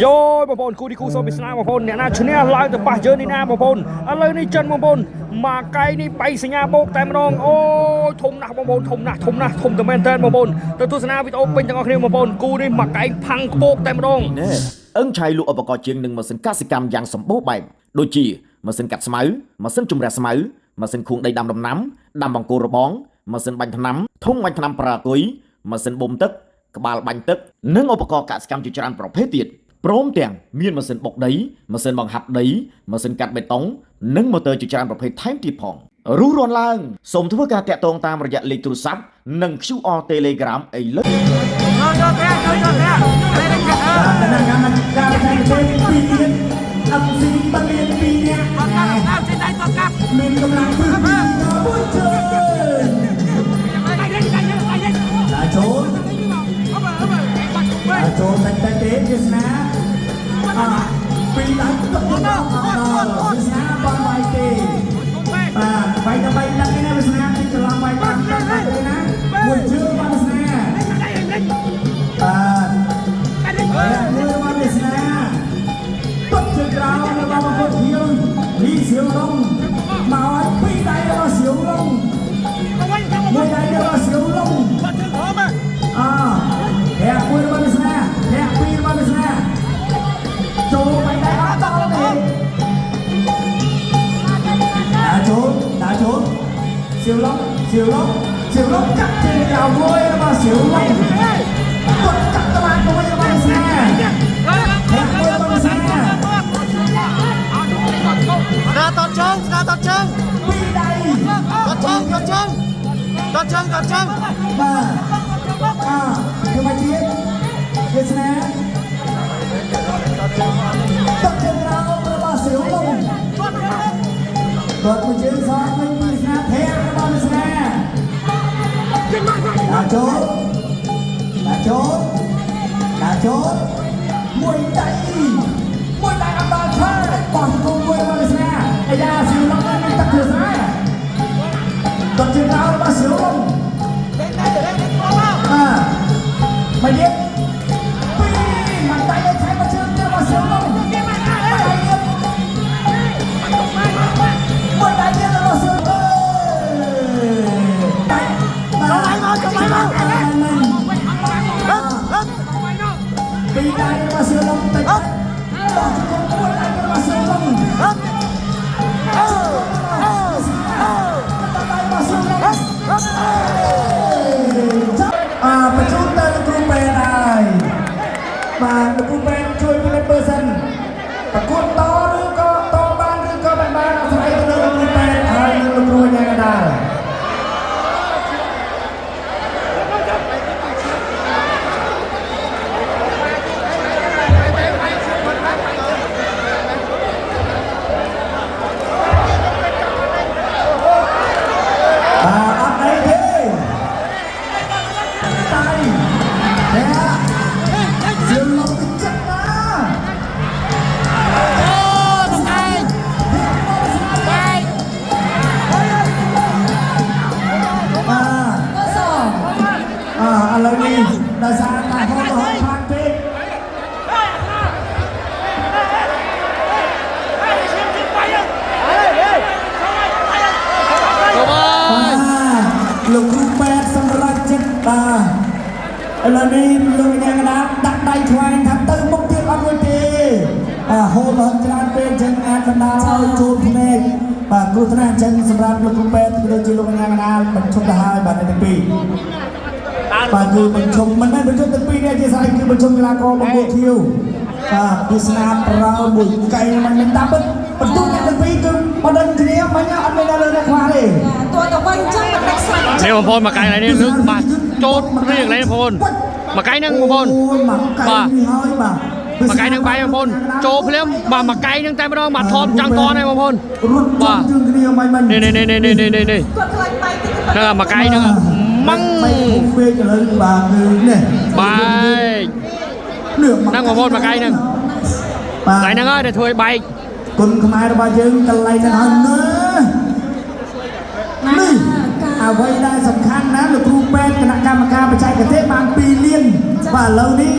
យោបងប្អូនគូនេះគូសូមពិស្នាបងប្អូនអ្នកណាឈ្នះឡើងទៅប៉ះយើងនេះណាបងប្អូនឥឡូវនេះចិនបងប្អូនមកកៃនេះបៃសញ្ញាបោកតែម្ដងអូយធំណាស់បងប្អូនធំណាស់ធំតែមែនតើបងប្អូនទៅទស្សនាវីដេអូពេញទាំងអស់គ្នាបងប្អូនគូនេះមកកៃផាំងក្បោកតែម្ដងអឹងឆៃលក់ឧបករណ៍ជាងនឹងម៉ាស៊ីនកសិកម្មយ៉ាងសម្បូរបែបដូចជាម៉ាស៊ីនកាត់ស្មៅម៉ាស៊ីនជំរះស្មៅម៉ាស៊ីនខួងដីដាំដំណាំដាំបង្គោលរបងម៉ាស៊ីនបាញ់ថ្នាំធុងបាញ់ថ្នាំប្រាគុយម៉ាស៊ីនបូមទឹកក្បាលបាញ់ទឹកនិងឧបករណ៍កសិកម្មជាច្រើនប្រភេទទៀតព្រមទាំងមានម៉ាស៊ីនបុកដីម៉ាស៊ីនបង្ហាត់ដីម៉ាស៊ីនកាត់បេតុងនិងម៉ូទ័រជាច្រើនប្រភេទថែមទៀតផងរស់រាន់ឡើងសូមធ្វើការតាក់ទងតាមរយៈលេខទូរស័ព្ទនិង QR Telegram ឥឡូវមានកម្លាំងព្រឹកមួយជើងចូលតែទេទេសនាពីដល់ទៅដល់ទេសនាបងវាយទេបាទវាយទៅវាយដល់នេះណាទេសនាទីច្រឡំវាយតាមទៅណាមួយជើងបងទេសនាបាទមើលមកទេសនាទុកជើងក្រោមរបស់បងប្អូនយើងលីសៀវឡុងមកឲ្យពីដៃរបស់សៀវឡុងមួយដៃរបស់សៀវឡុងអ្នកមួយរបស់ទេសនាអ្នកពីររបស់ទេសនាចូលไปได้អត់ដល់ទេចូលសៀវឡុងកាត់ជើងក្រោមមួយរបស់សៀវឡុងគាត់កាត់ក្បាលមួយរបស់ទេសនាអ្នកមួយរបស់ទេសនាស្នាតតជើងពីដៃតតជើងបាទធ្វើមកទៀតទេសនាទឹកជើងក្រោមរបស់សៀវឡុងគាត់មួយជើងសងវិញពីស្នាធែរបស់ទេសនាដាក់ចូលមួយដៃអត់ដល់ឆើបោះគុំមួយរបស់ទេសនាអាយ៉ាសៀវឡុងមានទឹកធ្វើស្រែទឹកជើងក្រោមរបស់សៀវឡុងមកទៀតមកដៃឲ្យឆែកមកជើងទៅមកសៀវឡុងមួយដៃទៀតរបស់សៀវឡុងពីដៃរបស់សៀវឡុងទៅបោះជង្គង់មួយដៃរបស់សៀវឡុងបញ្ជូនទៅលោកគ្រូពេទ្យហើយបាទលោកគ្រូពេទ្យជួយពិនិត្យមើលសិនប្រកួតតឬក៏តបានឬក៏មិនបានអាស្រ័យទៅលើលោកគ្រូពេទ្យហើយនិងលោកគ្រូយ៉ាងណាដែរឥឡូវនេះដោយសារតែហូបខ្លាំងពេកលោកគ្រូពេទ្យសម្រាប់ចិត្តបាទឥឡូវនេះលោកអ្នកកណ្ដាលដាក់ដៃថ្វាយថាទៅមុខទៀតអត់មួយទេហូបច្រើនពេកអញ្ចឹងអាចបណ្ដាលឲ្យចូលភ្នែកបាទគ្រោះថ្នាក់អញ្ចឹងសម្រាប់លោកគ្រូពេទ្យដូចជាលោកអ្នកកណ្ដាលបញ្ឈប់ទៅហើយបាទទី2បាទគឺបញ្ឈប់មិនមែនបញ្ឈប់ទាំងពីរនេះជាស្អីគឺបញ្ឈប់កីឡាករបង្គោលខៀវបាទពីស្នាមប្រោមួយកៃមិនមែនតាមបន្ទូទាំងពីរគឺបដិនគ្នាមិញអត់មានដល់លើខ្វះទេតួទៅវិញអញ្ចឹងមិនដាច់ស្លាប់នេះបងប្អូនមកកៃនេះលើកបាទចូលរៀងនេះបងប្អូនមកកៃហ្នឹងបងប្អូនបាទមកកៃហ្នឹងបាយបងប្អូនចូលភ្លាមបាទមកកៃហ្នឹងតែម្ដងបាទថតចង់តនហើយបងប្អូនបាទនេះគាត់ខ្លាចបាយតិចហ្នឹងមកកៃហ្នឹងម៉ងពេកឥឡូវបាទគឺនេះបាយហ្នឹងបងប្អូនមកកៃហ្នឹងកៃហ្នឹងហើយដែលធ្វើឲ្យបែកគុណខ្មែររបស់យើងកន្លែងហ្នឹងហើយនេះអ្វីដែលសំខាន់ណាលោកគ្រូពេទ្យគណៈកម្មការបច្ចេកទេសបាន2លានបាទឥឡូវនេះ